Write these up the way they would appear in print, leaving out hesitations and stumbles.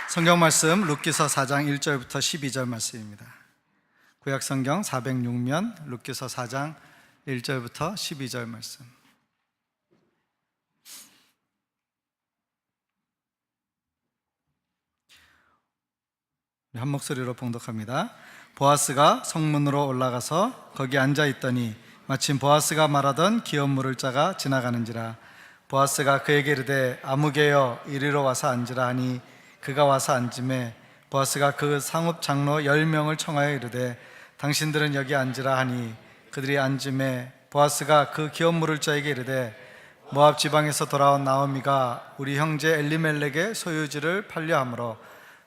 성경 말씀 룻기서 4장 1절부터 12절 말씀입니다. 구약 성경 406면 룻기서 4장 1절부터 12절 말씀. 한 목소리로 봉독합니다. 보아스가 성문으로 올라가서 거기 앉아 있더니 마침 보아스가 말하던 기업 물을 자가 지나가는지라. 보아스가 그에게 이르되 아무개여 이리로 와서 앉으라 하니 그가 와서 앉음에 보아스가 그 상업 장로 10명을 청하여 이르되 당신들은 여기 앉으라 하니 그들이 앉음에 보아스가 그 기업 물을 자에게 이르되 모압 지방에서 돌아온 나오미가 우리 형제 엘리멜렉의 소유지를 팔려 함으로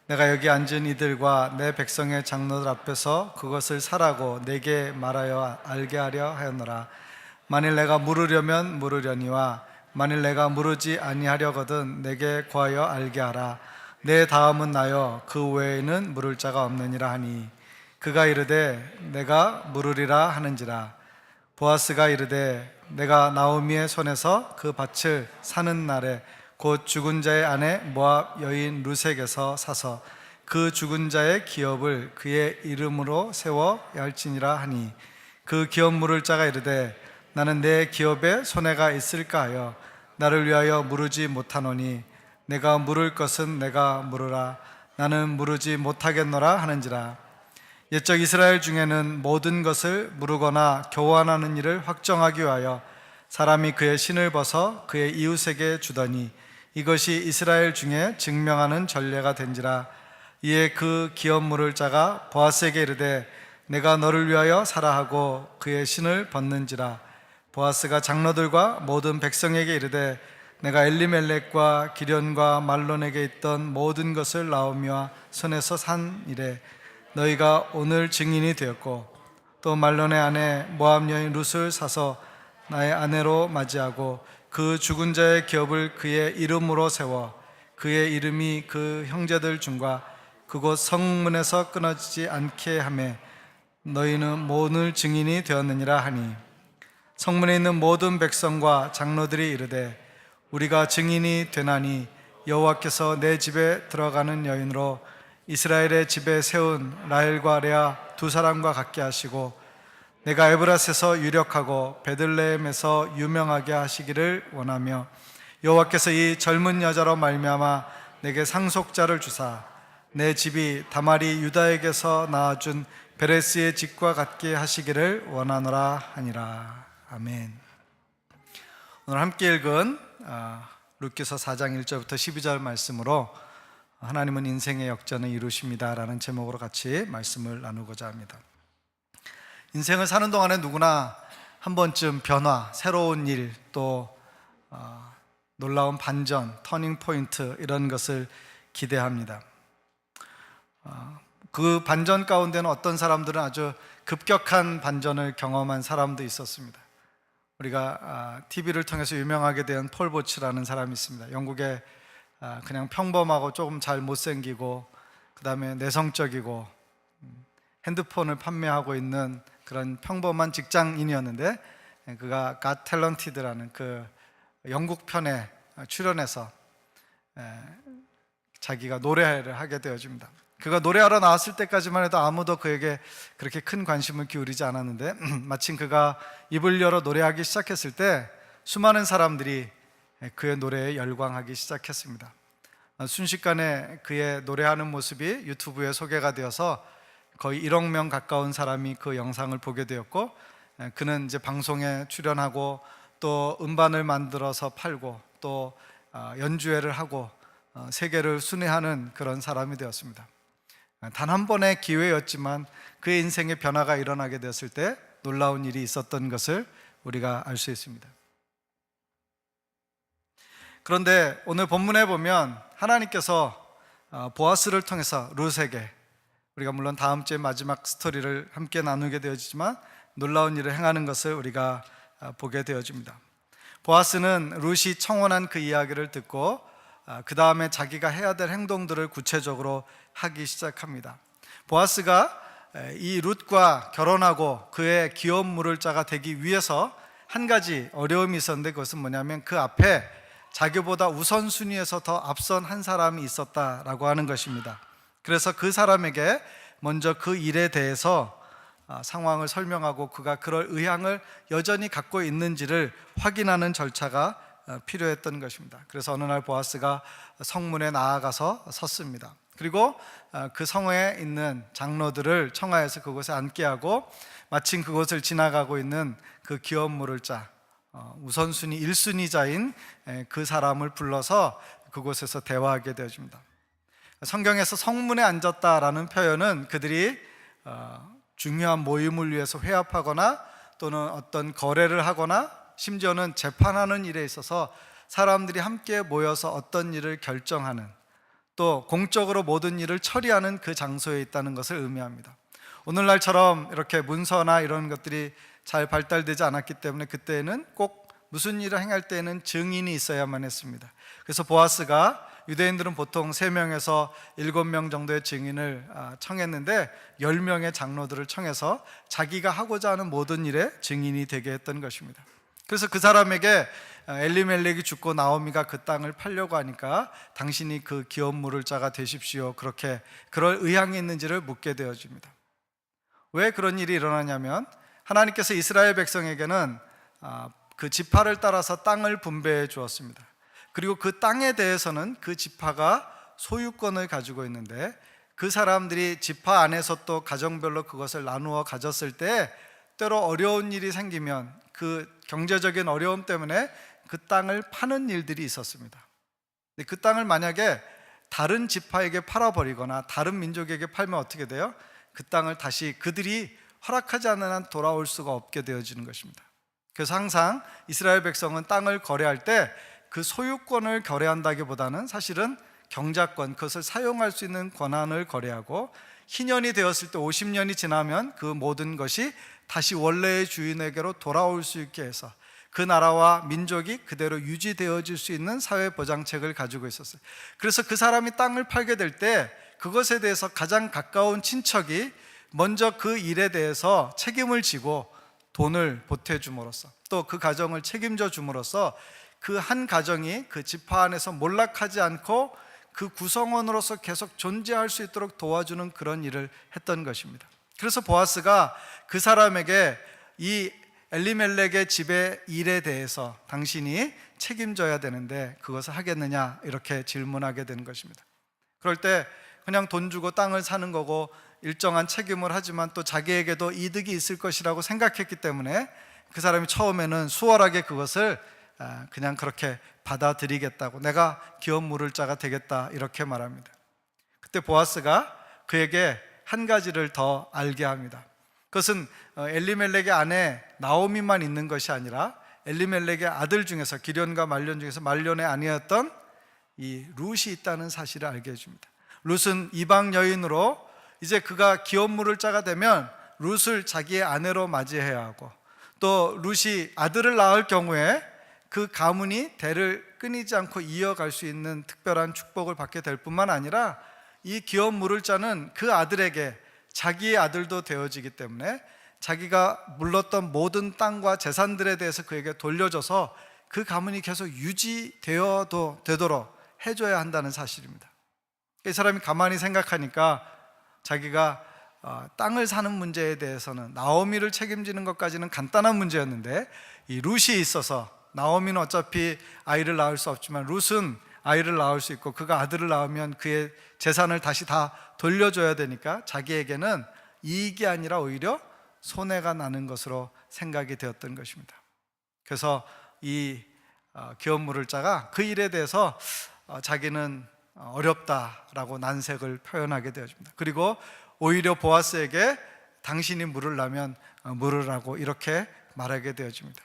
내가 여기 앉은 이들과 내 백성의 장로들 앞에서 그것을 사라고 내게 말하여 알게 하려 하였노라. 만일 내가 물으려면 물으려니와 만일 내가 물으지 아니하려거든 내게 구하여 알게 하라. 내 다음은 나여 그 외에는 물을 자가 없느니라 하니 그가 이르되 내가 물으리라 하는지라. 보아스가 이르되 내가 나오미의 손에서 그 밭을 사는 날에 곧 죽은 자의 아내 모압 여인 룻에게서 사서 그 죽은 자의 기업을 그의 이름으로 세워야 할지니라 하니 그 기업 물을 자가 이르되 나는 내 기업에 손해가 있을까 하여 나를 위하여 물으지 못하노니 내가 물을 것은 내가 물으라. 나는 물으지 못하겠노라 하는지라. 옛적 이스라엘 중에는 모든 것을 물으거나 교환하는 일을 확정하기 위하여 사람이 그의 신을 벗어 그의 이웃에게 주더니 이것이 이스라엘 중에 증명하는 전례가 된지라. 이에 그 기업 물을 자가 보아스에게 이르되 내가 너를 위하여 사라 하고 그의 신을 벗는지라. 보아스가 장로들과 모든 백성에게 이르되 내가 엘리멜렉과 기련과 말론에게 있던 모든 것을 나오미와 손에서 산 이래 너희가 오늘 증인이 되었고 또 말론의 아내 모압 여인 룻을 사서 나의 아내로 맞이하고 그 죽은 자의 기업을 그의 이름으로 세워 그의 이름이 그 형제들 중과 그곳 성문에서 끊어지지 않게 하매 너희는 오늘 증인이 되었느니라 하니 성문에 있는 모든 백성과 장로들이 이르되 우리가 증인이 되나니 여호와께서 내 집에 들어가는 여인으로 이스라엘의 집에 세운 라헬과 레아 두 사람과 같게 하시고 내가 에브라스에서 유력하고 베들레헴에서 유명하게 하시기를 원하며 여호와께서 이 젊은 여자로 말미암아 내게 상속자를 주사 내 집이 다말이 유다에게서 낳아준 베레스의 집과 같게 하시기를 원하노라 하니라. 아멘. 오늘 함께 읽은 룻기서 4장 1절부터 12절 말씀으로 하나님은 인생의 역전을 이루십니다 라는 제목으로 같이 말씀을 나누고자 합니다. 인생을 사는 동안에 누구나 한 번쯤 변화, 새로운 일, 또 놀라운 반전, 터닝 포인트 이런 것을 기대합니다. 그 반전 가운데는 어떤 사람들은 아주 급격한 반전을 경험한 사람도 있었습니다. 우리가 TV를 통해서 유명하게 된 폴 보츠라는 사람이 있습니다. 영국에 그냥 평범하고 조금 잘 못생기고 그 다음에 내성적이고 핸드폰을 판매하고 있는 그런 평범한 직장인이었는데 그가 Got Talented라는 그 영국 편에 출연해서 자기가 노래를 하게 되어집니다. 그가 노래하러 나왔을 때까지만 해도 아무도 그에게 그렇게 큰 관심을 기울이지 않았는데 마침 그가 입을 열어 노래하기 시작했을 때 수많은 사람들이 그의 노래에 열광하기 시작했습니다. 순식간에 그의 노래하는 모습이 유튜브에 소개가 되어서 거의 1억 명 가까운 사람이 그 영상을 보게 되었고 그는 이제 방송에 출연하고 또 음반을 만들어서 팔고 또 연주회를 하고 세계를 순회하는 그런 사람이 되었습니다. 단 한 번의 기회였지만 그의 인생의 변화가 일어나게 되었을 때 놀라운 일이 있었던 것을 우리가 알 수 있습니다. 그런데 오늘 본문에 보면 하나님께서 보아스를 통해서 룻에게, 우리가 물론 다음 주에 마지막 스토리를 함께 나누게 되어지지만 놀라운 일을 행하는 것을 우리가 보게 되어집니다. 보아스는 룻이 청혼한 그 이야기를 듣고 그 다음에 자기가 해야 될 행동들을 구체적으로 하기 시작합니다. 보아스가 이 룻과 결혼하고 그의 기업 물을 자가 되기 위해서 한 가지 어려움이 있었는데 그것은 뭐냐면 그 앞에 자기보다 우선순위에서 더 앞선 한 사람이 있었다라고 하는 것입니다. 그래서 그 사람에게 먼저 그 일에 대해서 상황을 설명하고 그가 그럴 의향을 여전히 갖고 있는지를 확인하는 절차가 필요했던 것입니다. 그래서 어느 날 보아스가 성문에 나아가서 섰습니다. 그리고 그 성에 있는 장로들을 청하여서 그곳에 앉게 하고 마침 그곳을 지나가고 있는 그 기업 물을 자, 우선순위 1순위자인 그 사람을 불러서 그곳에서 대화하게 되어집니다. 성경에서 성문에 앉았다라는 표현은 그들이 중요한 모임을 위해서 회합하거나 또는 어떤 거래를 하거나 심지어는 재판하는 일에 있어서 사람들이 함께 모여서 어떤 일을 결정하는, 또 공적으로 모든 일을 처리하는 그 장소에 있다는 것을 의미합니다. 오늘날처럼 이렇게 문서나 이런 것들이 잘 발달되지 않았기 때문에 그때는 꼭 무슨 일을 행할 때에는 증인이 있어야만 했습니다. 그래서 보아스가, 유대인들은 보통 3명에서 7명 정도의 증인을 청했는데 10명의 장로들을 청해서 자기가 하고자 하는 모든 일에 증인이 되게 했던 것입니다. 그래서 그 사람에게 엘리멜렉이 죽고 나오미가 그 땅을 팔려고 하니까 당신이 그 기업 물을 자가 되십시오, 그렇게 그럴 의향이 있는지를 묻게 되어집니다. 왜 그런 일이 일어나냐면 하나님께서 이스라엘 백성에게는 그 지파를 따라서 땅을 분배해 주었습니다. 그리고 그 땅에 대해서는 그 지파가 소유권을 가지고 있는데 그 사람들이 지파 안에서 또 가정별로 그것을 나누어 가졌을 때 때로 어려운 일이 생기면 그 경제적인 어려움 때문에 그 땅을 파는 일들이 있었습니다. 근데 그 땅을 만약에 다른 지파에게 팔아버리거나 다른 민족에게 팔면 어떻게 돼요? 그 땅을 다시 그들이 허락하지 않는 한 돌아올 수가 없게 되어지는 것입니다. 그래서 항상 이스라엘 백성은 땅을 거래할 때 그 소유권을 거래한다기보다는 사실은 경작권, 그것을 사용할 수 있는 권한을 거래하고 희년이 되었을 때 50년이 지나면 그 모든 것이 다시 원래의 주인에게로 돌아올 수 있게 해서 그 나라와 민족이 그대로 유지되어질 수 있는 사회보장책을 가지고 있었어요. 그래서 그 사람이 땅을 팔게 될 때 그것에 대해서 가장 가까운 친척이 먼저 그 일에 대해서 책임을 지고 돈을 보태줌으로써 또 그 가정을 책임져 줌으로써 그 한 가정이 그 지파 안에서 몰락하지 않고 그 구성원으로서 계속 존재할 수 있도록 도와주는 그런 일을 했던 것입니다. 그래서 보아스가 그 사람에게 이 엘리멜렉의 집의 일에 대해서 당신이 책임져야 되는데 그것을 하겠느냐 이렇게 질문하게 되는 것입니다. 그럴 때 그냥 돈 주고 땅을 사는 거고 일정한 책임을 하지만 또 자기에게도 이득이 있을 것이라고 생각했기 때문에 그 사람이 처음에는 수월하게 그것을 그냥 그렇게 받아들이겠다고, 내가 기업 물을 자가 되겠다 이렇게 말합니다. 그때 보아스가 그에게 한 가지를 더 알게 합니다. 그것은 엘리멜렉의 아내 나오미만 있는 것이 아니라 엘리멜렉의 아들 중에서 기련과 말련 중에서 말련의 아내였던 이 룻이 있다는 사실을 알게 해줍니다. 룻은 이방 여인으로 이제 그가 기업 물을 자가 되면 룻을 자기의 아내로 맞이해야 하고 또 룻이 아들을 낳을 경우에 그 가문이 대를 끊이지 않고 이어갈 수 있는 특별한 축복을 받게 될 뿐만 아니라 이 기업 물을 자는 그 아들에게 자기의 아들도 되어지기 때문에 자기가 물렀던 모든 땅과 재산들에 대해서 그에게 돌려줘서 그 가문이 계속 유지되어도 되도록 해줘야 한다는 사실입니다. 이 사람이 가만히 생각하니까 자기가 땅을 사는 문제에 대해서는 나오미를 책임지는 것까지는 간단한 문제였는데 이 룻이 있어서, 나오미는 어차피 아이를 낳을 수 없지만 룻은 아이를 낳을 수 있고 그가 아들을 낳으면 그의 재산을 다시 다 돌려줘야 되니까 자기에게는 이익이 아니라 오히려 손해가 나는 것으로 생각이 되었던 것입니다. 그래서 이 기업 물을 자가 그 일에 대해서 자기는 어렵다라고 난색을 표현하게 되어집니다. 그리고 오히려 보아스에게 당신이 물으려면 물으라고 이렇게 말하게 되어집니다.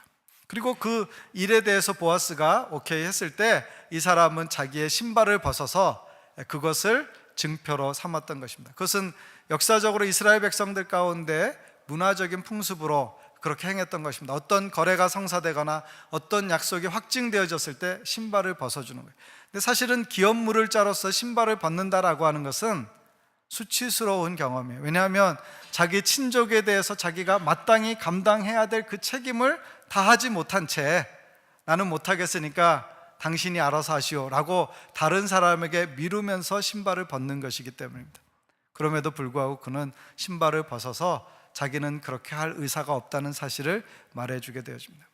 그리고 그 일에 대해서 보아스가 오케이 했을 때 이 사람은 자기의 신발을 벗어서 그것을 증표로 삼았던 것입니다. 그것은 역사적으로 이스라엘 백성들 가운데 문화적인 풍습으로 그렇게 행했던 것입니다. 어떤 거래가 성사되거나 어떤 약속이 확증되어졌을 때 신발을 벗어주는 거예요. 근데 사실은 기업 물을 자로서 신발을 벗는다라고 하는 것은 수치스러운 경험이에요. 왜냐하면 자기 친족에 대해서 자기가 마땅히 감당해야 될 그 책임을 다하지 못한 채 나는 못하겠으니까 당신이 알아서 하시오라고 다른 사람에게 미루면서 신발을 벗는 것이기 때문입니다. 그럼에도 불구하고 그는 신발을 벗어서 자기는 그렇게 할 의사가 없다는 사실을 말해주게 되어집니다.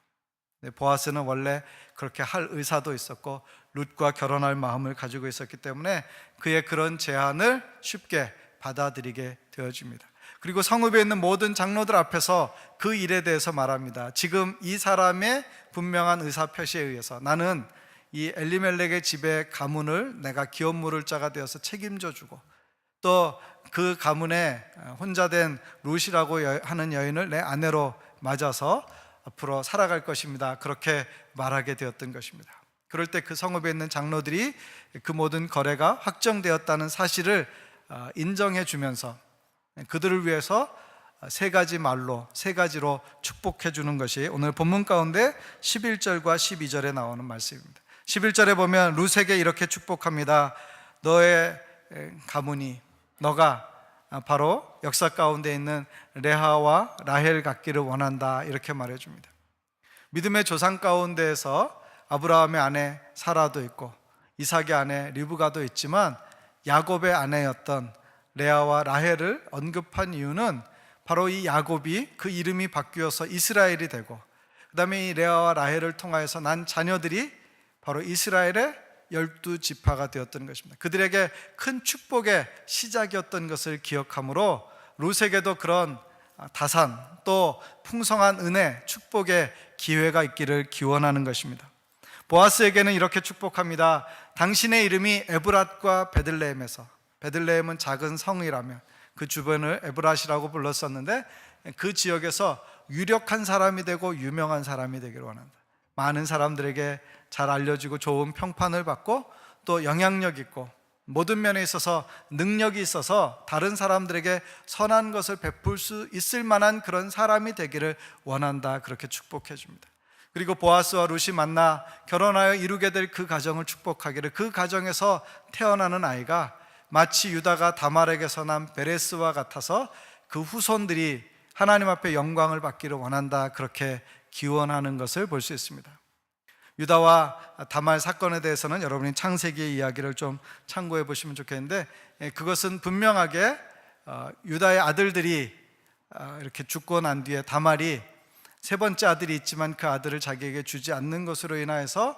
보아스는 원래 그렇게 할 의사도 있었고 룻과 결혼할 마음을 가지고 있었기 때문에 그의 그런 제안을 쉽게 받아들이게 되어집니다. 그리고 성읍에 있는 모든 장로들 앞에서 그 일에 대해서 말합니다. 지금 이 사람의 분명한 의사표시에 의해서 나는 이 엘리멜렉의 집의 가문을 내가 기업 물을 자가 되어서 책임져 주고 또 그 가문에 혼자 된 룻이라고 하는 여인을 내 아내로 맞아서 앞으로 살아갈 것입니다. 그렇게 말하게 되었던 것입니다. 그럴 때 그 성읍에 있는 장로들이 그 모든 거래가 확정되었다는 사실을 인정해 주면서 그들을 위해서 세 가지로 축복해 주는 것이 오늘 본문 가운데 11절과 12절에 나오는 말씀입니다. 11절에 보면 룻에게 이렇게 축복합니다. 너의 가문이 너가 바로 역사 가운데 있는 레아와 라헬 같기를 원한다, 이렇게 말해줍니다. 믿음의 조상 가운데에서 아브라함의 아내 사라도 있고 이삭의 아내 리브가도 있지만 야곱의 아내였던 레아와 라헬을 언급한 이유는 바로 이 야곱이 그 이름이 바뀌어서 이스라엘이 되고 그 다음에 이 레아와 라헬을 통하여서 난 자녀들이 바로 이스라엘의 12지파가 되었던 것입니다. 그들에게 큰 축복의 시작이었던 것을 기억하므로 룻에게도 그런 다산 또 풍성한 은혜, 축복의 기회가 있기를 기원하는 것입니다. 보아스에게는 이렇게 축복합니다. 당신의 이름이 에브랏과 베들레헴에서, 베들레헴은 작은 성이라면 그 주변을 에브랏이라고 불렀었는데 그 지역에서 유력한 사람이 되고 유명한 사람이 되기를 원한다. 많은 사람들에게 잘 알려지고 좋은 평판을 받고 또 영향력 있고 모든 면에 있어서 능력이 있어서 다른 사람들에게 선한 것을 베풀 수 있을 만한 그런 사람이 되기를 원한다, 그렇게 축복해 줍니다. 그리고 보아스와 룻이 만나 결혼하여 이루게 될 그 가정을 축복하기를, 그 가정에서 태어나는 아이가 마치 유다가 다말에게서 난 베레스와 같아서 그 후손들이 하나님 앞에 영광을 받기를 원한다, 그렇게 기원하는 것을 볼 수 있습니다. 유다와 다말 사건에 대해서는 여러분이 창세기의 이야기를 좀 참고해 보시면 좋겠는데, 그것은 분명하게 유다의 아들들이 이렇게 죽고 난 뒤에 다말이 세 번째 아들이 있지만 그 아들을 자기에게 주지 않는 것으로 인하여서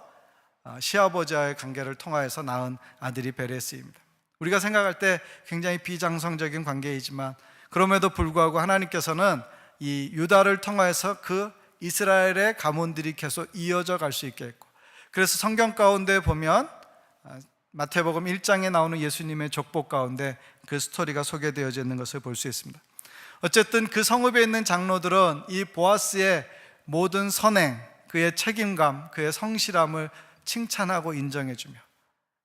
시아버지와의 관계를 통하여서 낳은 아들이 베레스입니다. 우리가 생각할 때 굉장히 비장성적인 관계이지만 그럼에도 불구하고 하나님께서는 이 유다를 통하여서 그 이스라엘의 가문들이 계속 이어져 갈 수 있게 했고, 그래서 성경 가운데 보면 마태복음 1장에 나오는 예수님의 족복 가운데 그 스토리가 소개되어져 있는 것을 볼 수 있습니다. 어쨌든 그 성읍에 있는 장로들은 이 보아스의 모든 선행, 그의 책임감, 그의 성실함을 칭찬하고 인정해주며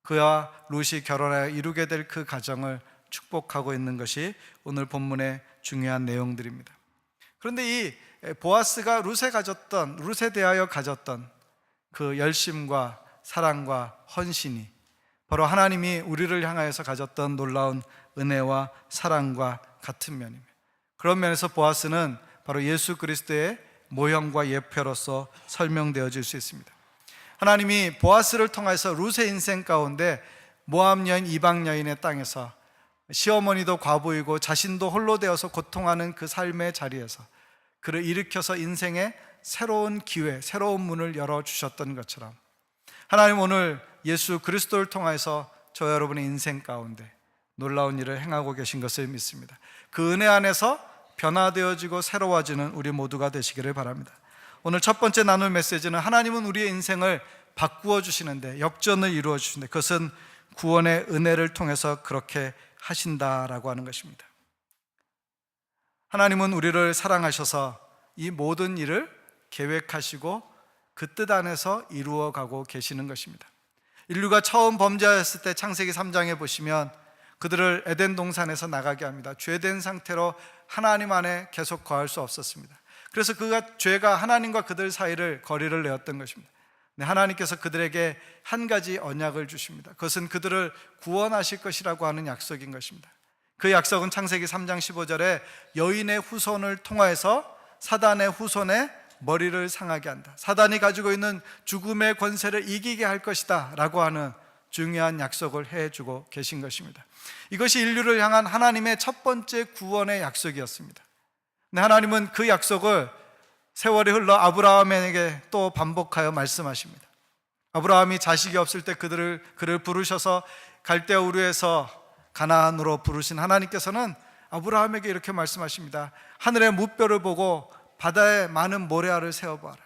그와 룻이 결혼하여 이루게 될 그 가정을 축복하고 있는 것이 오늘 본문의 중요한 내용들입니다. 그런데 이 보아스가 룻에 대하여 가졌던 그 열심과 사랑과 헌신이 바로 하나님이 우리를 향하여서 가졌던 놀라운 은혜와 사랑과 같은 면입니다. 그런 면에서 보아스는 바로 예수 그리스도의 모형과 예표로서 설명되어질 수 있습니다. 하나님이 보아스를 통해서 룻의 인생 가운데 모압 여인, 이방 여인의 땅에서 시어머니도 과부이고 자신도 홀로 되어서 고통하는 그 삶의 자리에서 그를 일으켜서 인생의 새로운 기회, 새로운 문을 열어주셨던 것처럼 하나님 오늘 예수 그리스도를 통해서 저 여러분의 인생 가운데 놀라운 일을 행하고 계신 것을 믿습니다. 그 은혜 안에서 변화되어지고 새로워지는 우리 모두가 되시기를 바랍니다. 오늘 첫 번째 나눌 메시지는 하나님은 우리의 인생을 바꾸어 주시는데, 역전을 이루어 주시는데 그것은 구원의 은혜를 통해서 그렇게 하신다라고 하는 것입니다. 하나님은 우리를 사랑하셔서 이 모든 일을 계획하시고 그 뜻 안에서 이루어가고 계시는 것입니다. 인류가 처음 범죄하였을 때 창세기 3장에 보시면 그들을 에덴 동산에서 나가게 합니다. 죄된 상태로 하나님 안에 계속 거할 수 없었습니다. 그래서 죄가 하나님과 그들 사이를 거리를 내었던 것입니다. 하나님께서 그들에게 한 가지 언약을 주십니다. 그것은 그들을 구원하실 것이라고 하는 약속인 것입니다. 그 약속은 창세기 3장 15절에 여인의 후손을 통하여서 사단의 후손의 머리를 상하게 한다. 사단이 가지고 있는 죽음의 권세를 이기게 할 것이다 라고 하는 중요한 약속을 해주고 계신 것입니다. 이것이 인류를 향한 하나님의 첫 번째 구원의 약속이었습니다. 근데 하나님은 그 약속을 세월이 흘러 아브라함에게 또 반복하여 말씀하십니다. 아브라함이 자식이 없을 때 그를 부르셔서 갈대아 우르에서 가나안으로 부르신 하나님께서는 아브라함에게 이렇게 말씀하십니다. 하늘의 무뼈를 보고 바다에 많은 모래알을 세어봐라.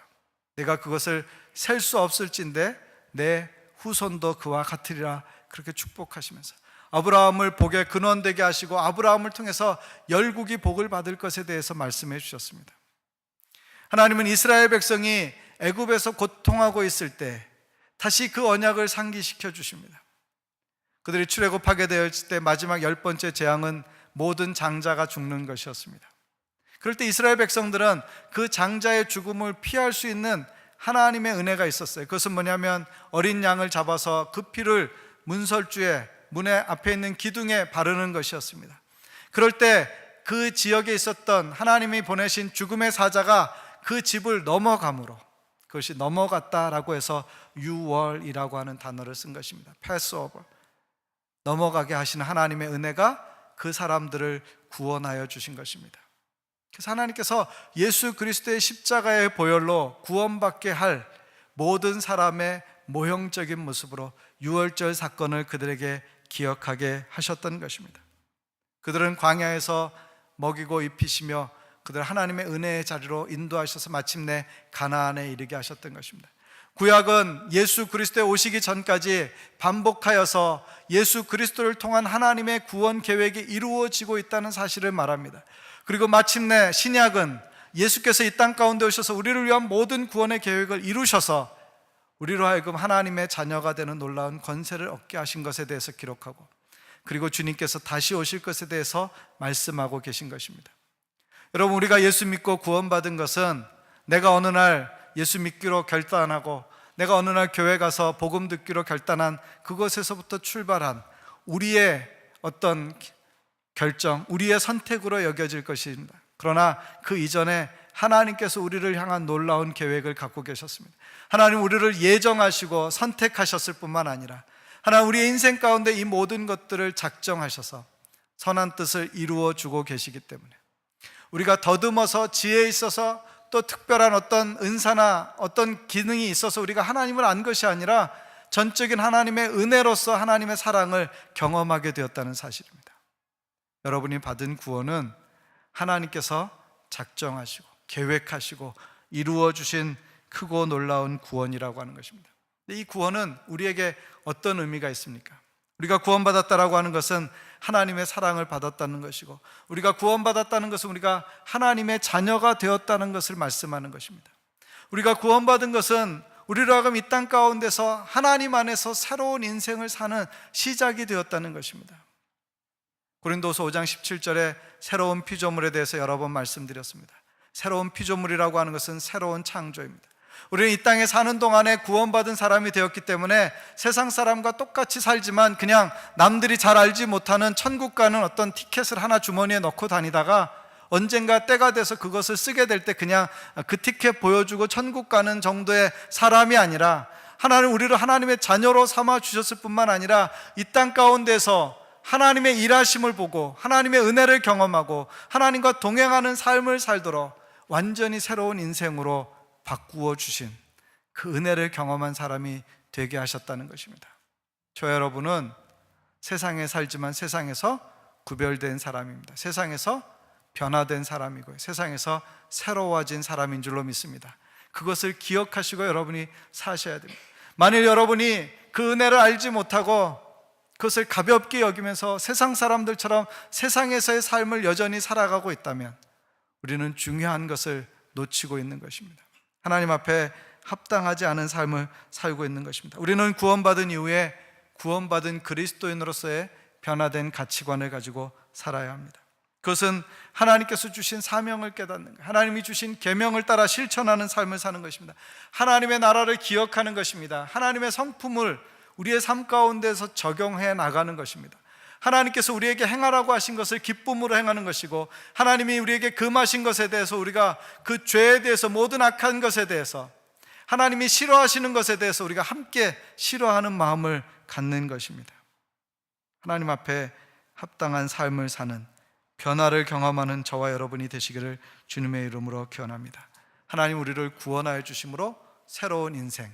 내가 그것을 셀 수 없을진데 내 후손도 그와 같으리라. 그렇게 축복하시면서 아브라함을 복의 근원되게 하시고 아브라함을 통해서 열국이 복을 받을 것에 대해서 말씀해 주셨습니다. 하나님은 이스라엘 백성이 애굽에서 고통하고 있을 때 다시 그 언약을 상기시켜 주십니다. 그들이 출애굽하게 되었을 때 마지막 10번째 재앙은 모든 장자가 죽는 것이었습니다. 그럴 때 이스라엘 백성들은 그 장자의 죽음을 피할 수 있는 하나님의 은혜가 있었어요. 그것은 뭐냐면 어린 양을 잡아서 그 피를 문설주에 문의 앞에 있는 기둥에 바르는 것이었습니다. 그럴 때 그 지역에 있었던 하나님이 보내신 죽음의 사자가 그 집을 넘어감으로, 그것이 넘어갔다라고 해서 유월이라고 하는 단어를 쓴 것입니다. 패스오버, 넘어가게 하시는 하나님의 은혜가 그 사람들을 구원하여 주신 것입니다. 그래서 하나님께서 예수 그리스도의 십자가의 보혈로 구원받게 할 모든 사람의 모형적인 모습으로 유월절 사건을 그들에게 기억하게 하셨던 것입니다. 그들은 광야에서 먹이고 입히시며 그들 하나님의 은혜의 자리로 인도하셔서 마침내 가나안에 이르게 하셨던 것입니다. 구약은 예수 그리스도의 오시기 전까지 반복하여서 예수 그리스도를 통한 하나님의 구원 계획이 이루어지고 있다는 사실을 말합니다. 그리고 마침내 신약은 예수께서 이 땅 가운데 오셔서 우리를 위한 모든 구원의 계획을 이루셔서 우리로 하여금 하나님의 자녀가 되는 놀라운 권세를 얻게 하신 것에 대해서 기록하고, 그리고 주님께서 다시 오실 것에 대해서 말씀하고 계신 것입니다. 여러분, 우리가 예수 믿고 구원받은 것은 내가 어느 날 예수 믿기로 결단하고 내가 어느 날 교회 가서 복음 듣기로 결단한 그것에서부터 출발한 우리의 어떤 결정, 우리의 선택으로 여겨질 것입니다. 그러나 그 이전에 하나님께서 우리를 향한 놀라운 계획을 갖고 계셨습니다. 하나님 우리를 예정하시고 선택하셨을 뿐만 아니라 하나님 우리의 인생 가운데 이 모든 것들을 작정하셔서 선한 뜻을 이루어 주고 계시기 때문에 우리가 더듬어서 지혜에 있어서 또 특별한 어떤 은사나 어떤 기능이 있어서 우리가 하나님을 안 것이 아니라 전적인 하나님의 은혜로서 하나님의 사랑을 경험하게 되었다는 사실입니다. 여러분이 받은 구원은 하나님께서 작정하시고 계획하시고 이루어 주신 크고 놀라운 구원이라고 하는 것입니다. 이 구원은 우리에게 어떤 의미가 있습니까? 우리가 구원받았다라고 하는 것은 하나님의 사랑을 받았다는 것이고, 우리가 구원받았다는 것은 우리가 하나님의 자녀가 되었다는 것을 말씀하는 것입니다. 우리가 구원받은 것은 우리로 하여금 이 땅 가운데서 하나님 안에서 새로운 인생을 사는 시작이 되었다는 것입니다. 고린도서 5장 17절에 새로운 피조물에 대해서 여러 번 말씀드렸습니다. 새로운 피조물이라고 하는 것은 새로운 창조입니다. 우리는 이 땅에 사는 동안에 구원받은 사람이 되었기 때문에 세상 사람과 똑같이 살지만 그냥 남들이 잘 알지 못하는 천국 가는 어떤 티켓을 하나 주머니에 넣고 다니다가 언젠가 때가 돼서 그것을 쓰게 될 때 그냥 그 티켓 보여주고 천국 가는 정도의 사람이 아니라, 하나님 우리를 하나님의 자녀로 삼아 주셨을 뿐만 아니라 이 땅 가운데서 하나님의 일하심을 보고 하나님의 은혜를 경험하고 하나님과 동행하는 삶을 살도록 완전히 새로운 인생으로 바꾸어 주신 그 은혜를 경험한 사람이 되게 하셨다는 것입니다. 저 여러분은 세상에 살지만 세상에서 구별된 사람입니다. 세상에서 변화된 사람이고요, 세상에서 새로워진 사람인 줄로 믿습니다. 그것을 기억하시고 여러분이 사셔야 됩니다. 만일 여러분이 그 은혜를 알지 못하고 그것을 가볍게 여기면서 세상 사람들처럼 세상에서의 삶을 여전히 살아가고 있다면 우리는 중요한 것을 놓치고 있는 것입니다. 하나님 앞에 합당하지 않은 삶을 살고 있는 것입니다. 우리는 구원받은 이후에 구원받은 그리스도인으로서의 변화된 가치관을 가지고 살아야 합니다. 그것은 하나님께서 주신 사명을 깨닫는 것, 하나님이 주신 계명을 따라 실천하는 삶을 사는 것입니다. 하나님의 나라를 기억하는 것입니다. 하나님의 성품을 우리의 삶 가운데서 적용해 나가는 것입니다. 하나님께서 우리에게 행하라고 하신 것을 기쁨으로 행하는 것이고, 하나님이 우리에게 금하신 것에 대해서 우리가 그 죄에 대해서, 모든 악한 것에 대해서, 하나님이 싫어하시는 것에 대해서 우리가 함께 싫어하는 마음을 갖는 것입니다. 하나님 앞에 합당한 삶을 사는, 변화를 경험하는 저와 여러분이 되시기를 주님의 이름으로 기원합니다. 하나님 우리를 구원하여 주심으로 새로운 인생,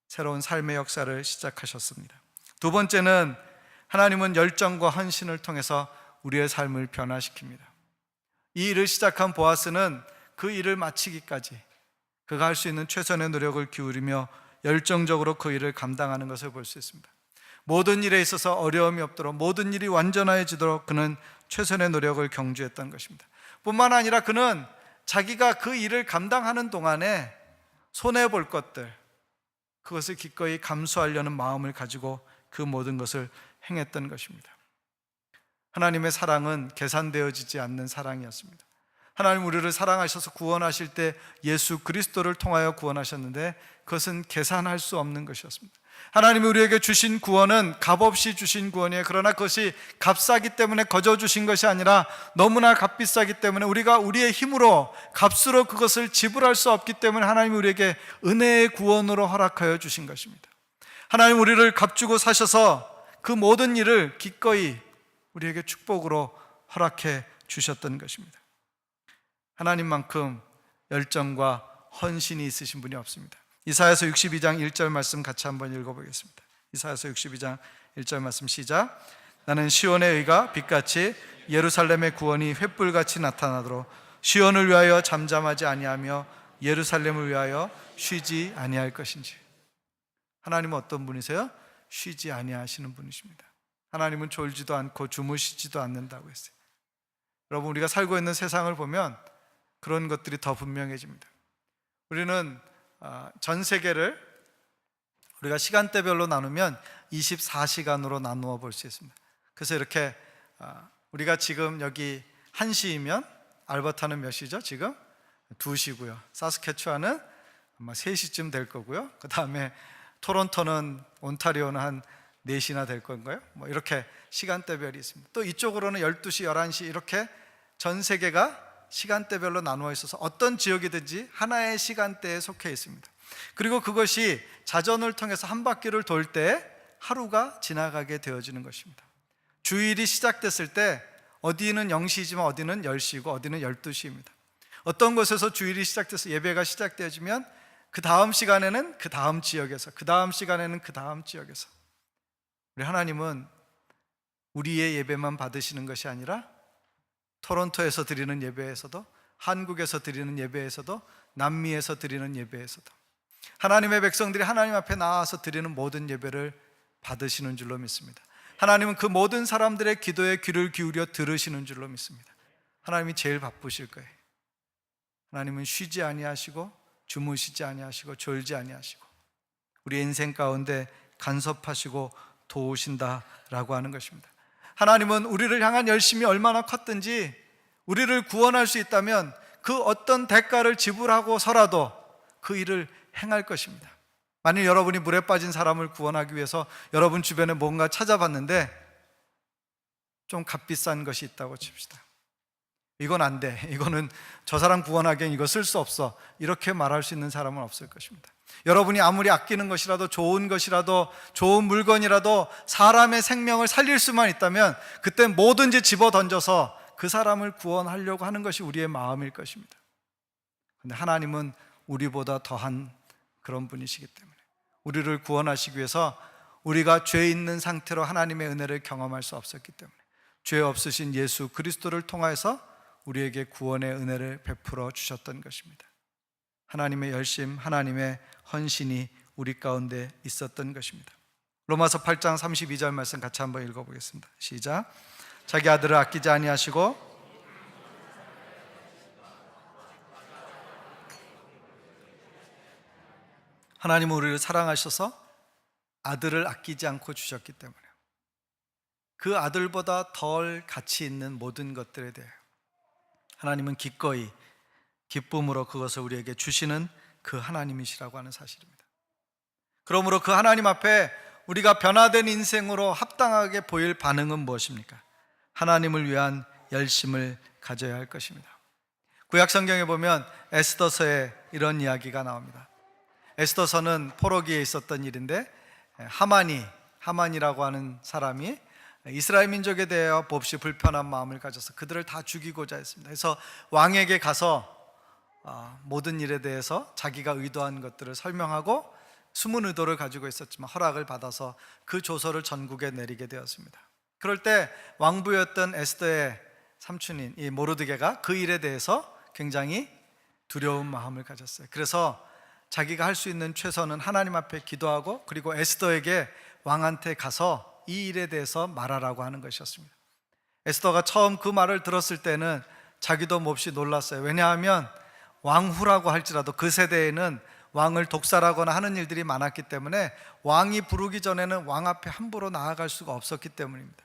새로운 삶의 역사를 시작하셨습니다. 두 번째는, 하나님은 열정과 헌신을 통해서 우리의 삶을 변화시킵니다. 이 일을 시작한 보아스는 그 일을 마치기까지 그가 할 수 있는 최선의 노력을 기울이며 열정적으로 그 일을 감당하는 것을 볼 수 있습니다. 모든 일에 있어서 어려움이 없도록, 모든 일이 완전해지도록 그는 최선의 노력을 경주했던 것입니다. 뿐만 아니라 그는 자기가 그 일을 감당하는 동안에 손해볼 것들, 그것을 기꺼이 감수하려는 마음을 가지고 그 모든 것을 행했던 것입니다. 하나님의 사랑은 계산되어지지 않는 사랑이었습니다. 하나님 우리를 사랑하셔서 구원하실 때 예수 그리스도를 통하여 구원하셨는데, 그것은 계산할 수 없는 것이었습니다. 하나님이 우리에게 주신 구원은 값없이 주신 구원이에요. 그러나 그것이 값싸기 때문에 거저 주신 것이 아니라 너무나 값비싸기 때문에 우리가 우리의 힘으로, 값으로 그것을 지불할 수 없기 때문에 하나님이 우리에게 은혜의 구원으로 허락하여 주신 것입니다. 하나님 우리를 값주고 사셔서 그 모든 일을 기꺼이 우리에게 축복으로 허락해 주셨던 것입니다. 하나님만큼 열정과 헌신이 있으신 분이 없습니다. 이사야서 62장 1절 말씀 같이 한번 읽어보겠습니다. 이사야서 62장 1절 말씀 시작. 나는 시온의 의가 빛같이, 예루살렘의 구원이 횃불같이 나타나도록 시온을 위하여 잠잠하지 아니하며 예루살렘을 위하여 쉬지 아니할 것인지. 하나님은 어떤 분이세요? 쉬지 아니하시는 분이십니다. 하나님은 졸지도 않고 주무시지도 않는다고 했어요. 여러분, 우리가 살고 있는 세상을 보면 그런 것들이 더 분명해집니다. 우리는 전 세계를 우리가 시간대별로 나누면 24시간으로 나누어 볼 수 있습니다. 그래서 이렇게 우리가 지금 여기 1시이면 알버타는 몇 시죠? 지금 2시고요. 사스캐추안은 아마 3시쯤 될 거고요. 그 다음에 토론토는, 온타리오는 한 4시나 될 건가요? 뭐 이렇게 시간대별이 있습니다. 또 이쪽으로는 12시, 11시, 이렇게 전 세계가 시간대별로 나누어 있어서 어떤 지역이든지 하나의 시간대에 속해 있습니다. 그리고 그것이 자전을 통해서 한 바퀴를 돌 때 하루가 지나가게 되어지는 것입니다. 주일이 시작됐을 때 어디는 0시지만 어디는 10시고 어디는 12시입니다. 어떤 곳에서 주일이 시작돼서 예배가 시작되어지면 그 다음 시간에는 그 다음 지역에서, 그 다음 시간에는 그 다음 지역에서, 우리 하나님은 우리의 예배만 받으시는 것이 아니라 토론토에서 드리는 예배에서도, 한국에서 드리는 예배에서도, 남미에서 드리는 예배에서도 하나님의 백성들이 하나님 앞에 나와서 드리는 모든 예배를 받으시는 줄로 믿습니다. 하나님은 그 모든 사람들의 기도에 귀를 기울여 들으시는 줄로 믿습니다. 하나님이 제일 바쁘실 거예요. 하나님은 쉬지 아니하시고 주무시지 아니하시고 졸지 아니하시고 우리 인생 가운데 간섭하시고 도우신다라고 하는 것입니다. 하나님은 우리를 향한 열심이 얼마나 컸든지 우리를 구원할 수 있다면 그 어떤 대가를 지불하고서라도 그 일을 행할 것입니다. 만일 여러분이 물에 빠진 사람을 구원하기 위해서 여러분 주변에 뭔가 찾아봤는데 좀 값비싼 것이 있다고 칩시다. 이건 안 돼, 이거는 저 사람 구원하기엔 이거 쓸 수 없어, 이렇게 말할 수 있는 사람은 없을 것입니다. 여러분이 아무리 아끼는 것이라도, 좋은 것이라도, 좋은 물건이라도 사람의 생명을 살릴 수만 있다면 그때 뭐든지 집어던져서 그 사람을 구원하려고 하는 것이 우리의 마음일 것입니다. 그런데 하나님은 우리보다 더한 그런 분이시기 때문에 우리를 구원하시기 위해서 우리가 죄 있는 상태로 하나님의 은혜를 경험할 수 없었기 때문에 죄 없으신 예수 그리스도를 통하여서 우리에게 구원의 은혜를 베풀어 주셨던 것입니다. 하나님의 열심, 하나님의 헌신이 우리 가운데 있었던 것입니다. 로마서 8장 32절 말씀 같이 한번 읽어보겠습니다. 시작. 자기 아들을 아끼지 아니하시고 하나님은 우리를 사랑하셔서 아들을 아끼지 않고 주셨기 때문에 그 아들보다 덜 가치 있는 모든 것들에 대해 하나님은 기꺼이 기쁨으로 그것을 우리에게 주시는 그 하나님이시라고 하는 사실입니다. 그러므로 그 하나님 앞에 우리가 변화된 인생으로 합당하게 보일 반응은 무엇입니까? 하나님을 위한 열심을 가져야 할 것입니다. 구약 성경에 보면 에스더서에 이런 이야기가 나옵니다. 에스더서는 포로기에 있었던 일인데 하만이라고 하는 사람이 이스라엘 민족에 대하여 몹시 불편한 마음을 가져서 그들을 다 죽이고자 했습니다. 그래서 왕에게 가서 모든 일에 대해서 자기가 의도한 것들을 설명하고 숨은 의도를 가지고 있었지만 허락을 받아서 그 조서를 전국에 내리게 되었습니다. 그럴 때 왕부였던 에스더의 삼촌인 이 모르드게가 그 일에 대해서 굉장히 두려운 마음을 가졌어요. 그래서 자기가 할 수 있는 최선은 하나님 앞에 기도하고 그리고 에스더에게 왕한테 가서 이 일에 대해서 말하라고 하는 것이었습니다. 에스더가 처음 그 말을 들었을 때는 자기도 몹시 놀랐어요. 왜냐하면 왕후라고 할지라도 그 세대에는 왕을 독살하거나 하는 일들이 많았기 때문에 왕이 부르기 전에는 왕 앞에 함부로 나아갈 수가 없었기 때문입니다.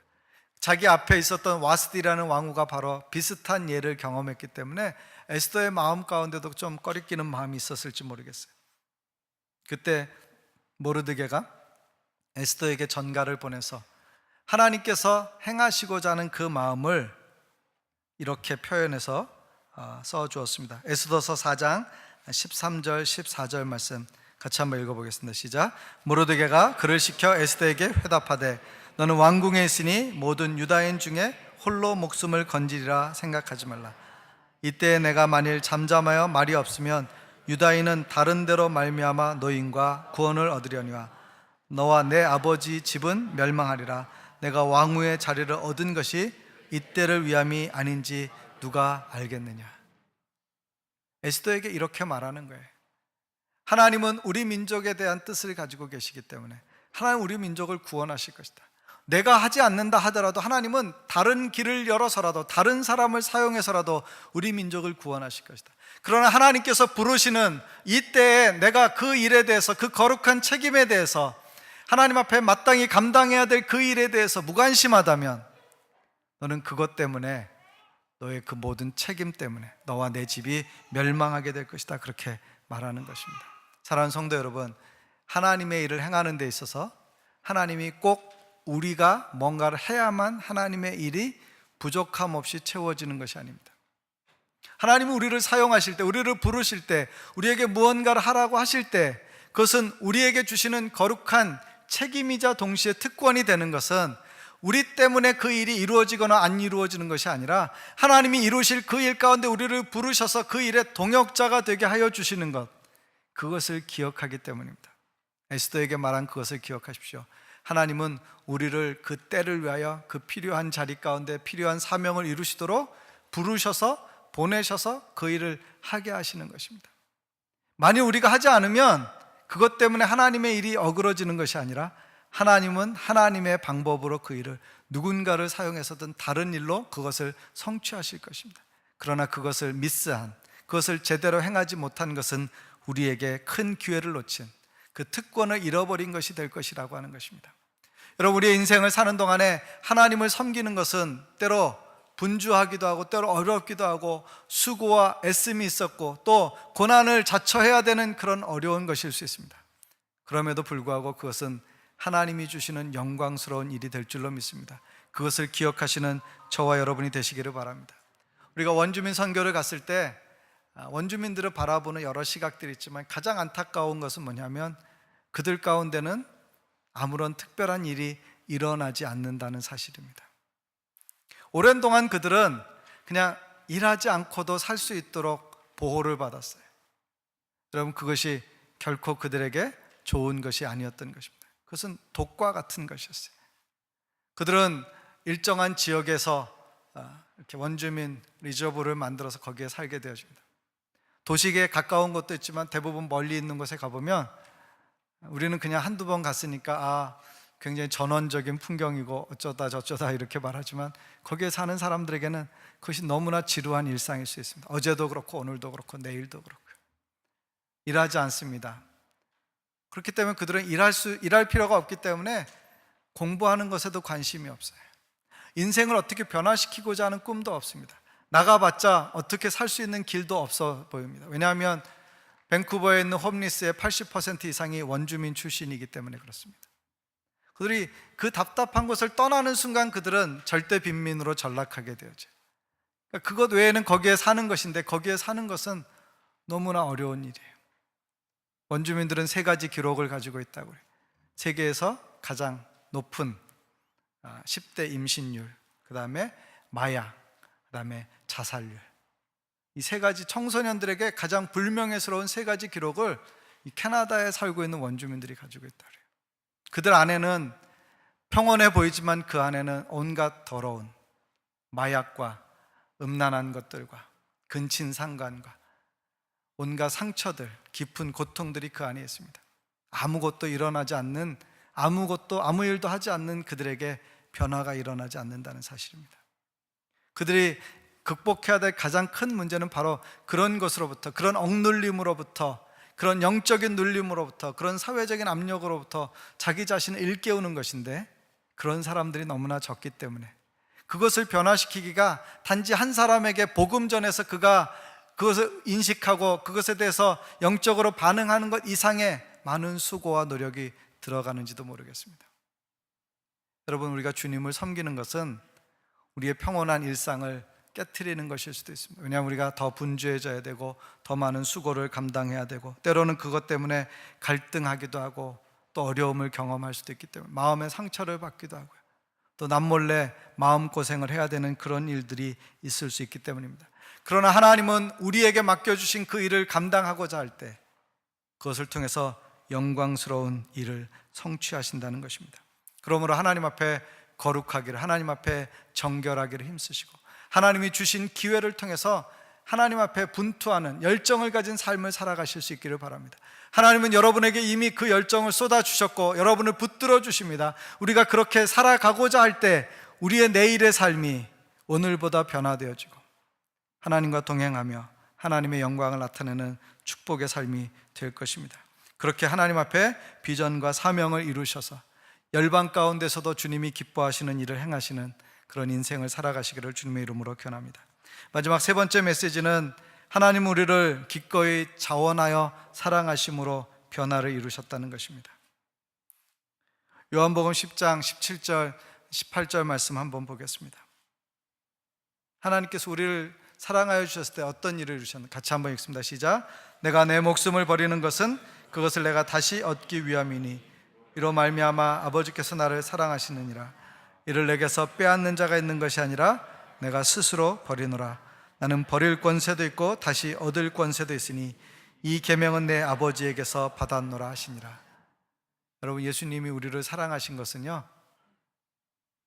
자기 앞에 있었던 와스디라는 왕후가 바로 비슷한 예를 경험했기 때문에 에스더의 마음 가운데도 좀 꺼리끼는 마음이 있었을지 모르겠어요. 그때 모르드게가 에스더에게 전가를 보내서 하나님께서 행하시고자 하는 그 마음을 이렇게 표현해서 써주었습니다. 에스더서 4장 13절 14절 말씀 같이 한번 읽어보겠습니다. 시작. 모르드게가 그를 시켜 에스더에게 회답하되 너는 왕궁에 있으니 모든 유다인 중에 홀로 목숨을 건지리라 생각하지 말라. 이때 내가 만일 잠잠하여 말이 없으면 유다인은 다른 데로 말미암아 노임과 구원을 얻으려니와 너와 내 아버지 집은 멸망하리라. 내가 왕후의 자리를 얻은 것이 이때를 위함이 아닌지 누가 알겠느냐. 에스더에게 이렇게 말하는 거예요. 하나님은 우리 민족에 대한 뜻을 가지고 계시기 때문에 하나님 우리 민족을 구원하실 것이다. 내가 하지 않는다 하더라도 하나님은 다른 길을 열어서라도 다른 사람을 사용해서라도 우리 민족을 구원하실 것이다. 그러나 하나님께서 부르시는 이때에 내가 그 일에 대해서 그 거룩한 책임에 대해서 하나님 앞에 마땅히 감당해야 될 그 일에 대해서 무관심하다면 너는 그것 때문에 너의 그 모든 책임 때문에 너와 내 집이 멸망하게 될 것이다. 그렇게 말하는 것입니다. 사랑하는 성도 여러분, 하나님의 일을 행하는 데 있어서 하나님이 꼭 우리가 뭔가를 해야만 하나님의 일이 부족함 없이 채워지는 것이 아닙니다. 하나님은 우리를 사용하실 때, 우리를 부르실 때, 우리에게 무언가를 하라고 하실 때 그것은 우리에게 주시는 거룩한 책임이자 동시에 특권이 되는 것은 우리 때문에 그 일이 이루어지거나 안 이루어지는 것이 아니라 하나님이 이루실 그 일 가운데 우리를 부르셔서 그 일의 동역자가 되게 하여 주시는 것, 그것을 기억하기 때문입니다. 에스더에게 말한 그것을 기억하십시오. 하나님은 우리를 그 때를 위하여 그 필요한 자리 가운데 필요한 사명을 이루시도록 부르셔서 보내셔서 그 일을 하게 하시는 것입니다. 만일 우리가 하지 않으면 그것 때문에 하나님의 일이 어그러지는 것이 아니라 하나님은 하나님의 방법으로 그 일을 누군가를 사용해서든 다른 일로 그것을 성취하실 것입니다. 그러나 그것을 미스한, 그것을 제대로 행하지 못한 것은 우리에게 큰 기회를 놓친 그 특권을 잃어버린 것이 될 것이라고 하는 것입니다. 여러분, 우리의 인생을 사는 동안에 하나님을 섬기는 것은 때로 분주하기도 하고 때로 어렵기도 하고 수고와 애씀이 있었고 또 고난을 자처해야 되는 그런 어려운 것일 수 있습니다. 그럼에도 불구하고 그것은 하나님이 주시는 영광스러운 일이 될 줄로 믿습니다. 그것을 기억하시는 저와 여러분이 되시기를 바랍니다. 우리가 원주민 선교를 갔을 때 원주민들을 바라보는 여러 시각들이 있지만 가장 안타까운 것은 뭐냐면 그들 가운데는 아무런 특별한 일이 일어나지 않는다는 사실입니다. 오랜 동안 그들은 그냥 일하지 않고도 살 수 있도록 보호를 받았어요. 여러분, 그것이 결코 그들에게 좋은 것이 아니었던 것입니다. 그것은 독과 같은 것이었어요. 그들은 일정한 지역에서 이렇게 원주민 리저브를 만들어서 거기에 살게 되어집니다. 도시에 가까운 곳도 있지만 대부분 멀리 있는 곳에 가보면 우리는 그냥 한두 번 갔으니까 굉장히 전원적인 풍경이고 어쩌다 저쩌다 이렇게 말하지만 거기에 사는 사람들에게는 그것이 너무나 지루한 일상일 수 있습니다. 어제도 그렇고 오늘도 그렇고 내일도 그렇고 일하지 않습니다. 그렇기 때문에 그들은 일할 필요가 없기 때문에 공부하는 것에도 관심이 없어요. 인생을 어떻게 변화시키고자 하는 꿈도 없습니다. 나가봤자 어떻게 살 수 있는 길도 없어 보입니다. 왜냐하면 밴쿠버에 있는 홈리스의 80% 이상이 원주민 출신이기 때문에 그렇습니다. 그들이 그 답답한 곳을 떠나는 순간 그들은 절대 빈민으로 전락하게 되어져. 그러니까 그것 외에는 거기에 사는 것인데 거기에 사는 것은 너무나 어려운 일이에요. 원주민들은 세 가지 기록을 가지고 있다고 해요. 세계에서 가장 높은 10대 임신율, 그 다음에 마약, 그 다음에 자살률, 이 세 가지 청소년들에게 가장 불명예스러운 세 가지 기록을 이 캐나다에 살고 있는 원주민들이 가지고 있다 그래요. 그들 안에는 평온해 보이지만 그 안에는 온갖 더러운 마약과 음란한 것들과 근친상간과 온갖 상처들, 깊은 고통들이 그 안에 있습니다. 아무것도 일어나지 않는, 아무 일도 하지 않는 그들에게 변화가 일어나지 않는다는 사실입니다. 그들이 극복해야 될 가장 큰 문제는 바로 그런 것으로부터, 그런 억눌림으로부터, 그런 영적인 눌림으로부터, 그런 사회적인 압력으로부터 자기 자신을 일깨우는 것인데, 그런 사람들이 너무나 적기 때문에 그것을 변화시키기가 단지 한 사람에게 복음 전해서 그가 그것을 인식하고 그것에 대해서 영적으로 반응하는 것 이상의 많은 수고와 노력이 들어가는지도 모르겠습니다. 여러분, 우리가 주님을 섬기는 것은 우리의 평온한 일상을 깨트리는 것일 수도 있습니다. 왜냐하면 우리가 더 분주해져야 되고 더 많은 수고를 감당해야 되고 때로는 그것 때문에 갈등하기도 하고 또 어려움을 경험할 수도 있기 때문에 마음의 상처를 받기도 하고요. 또 남몰래 마음고생을 해야 되는 그런 일들이 있을 수 있기 때문입니다. 그러나 하나님은 우리에게 맡겨주신 그 일을 감당하고자 할 때 그것을 통해서 영광스러운 일을 성취하신다는 것입니다. 그러므로 하나님 앞에 거룩하기를, 하나님 앞에 정결하기를 힘쓰시고 하나님이 주신 기회를 통해서 하나님 앞에 분투하는 열정을 가진 삶을 살아가실 수 있기를 바랍니다. 하나님은 여러분에게 이미 그 열정을 쏟아주셨고 여러분을 붙들어 주십니다. 우리가 그렇게 살아가고자 할 때 우리의 내일의 삶이 오늘보다 변화되어지고 하나님과 동행하며 하나님의 영광을 나타내는 축복의 삶이 될 것입니다. 그렇게 하나님 앞에 비전과 사명을 이루셔서 열방 가운데서도 주님이 기뻐하시는 일을 행하시는 그런 인생을 살아가시기를 주님의 이름으로 권합니다. 마지막 세 번째 메시지는 하나님 우리를 기꺼이 자원하여 사랑하심으로 변화를 이루셨다는 것입니다. 요한복음 10장 17절 18절 말씀 한번 보겠습니다. 하나님께서 우리를 사랑하여 주셨을 때 어떤 일을 이루셨는가? 같이 한번 읽습니다. 시작. 내가 내 목숨을 버리는 것은 그것을 내가 다시 얻기 위함이니 이로 말미암아 아버지께서 나를 사랑하시느니라. 이를 내게서 빼앗는 자가 있는 것이 아니라 내가 스스로 버리노라. 나는 버릴 권세도 있고 다시 얻을 권세도 있으니 이 계명은 내 아버지에게서 받았노라 하시니라. 여러분, 예수님이 우리를 사랑하신 것은요,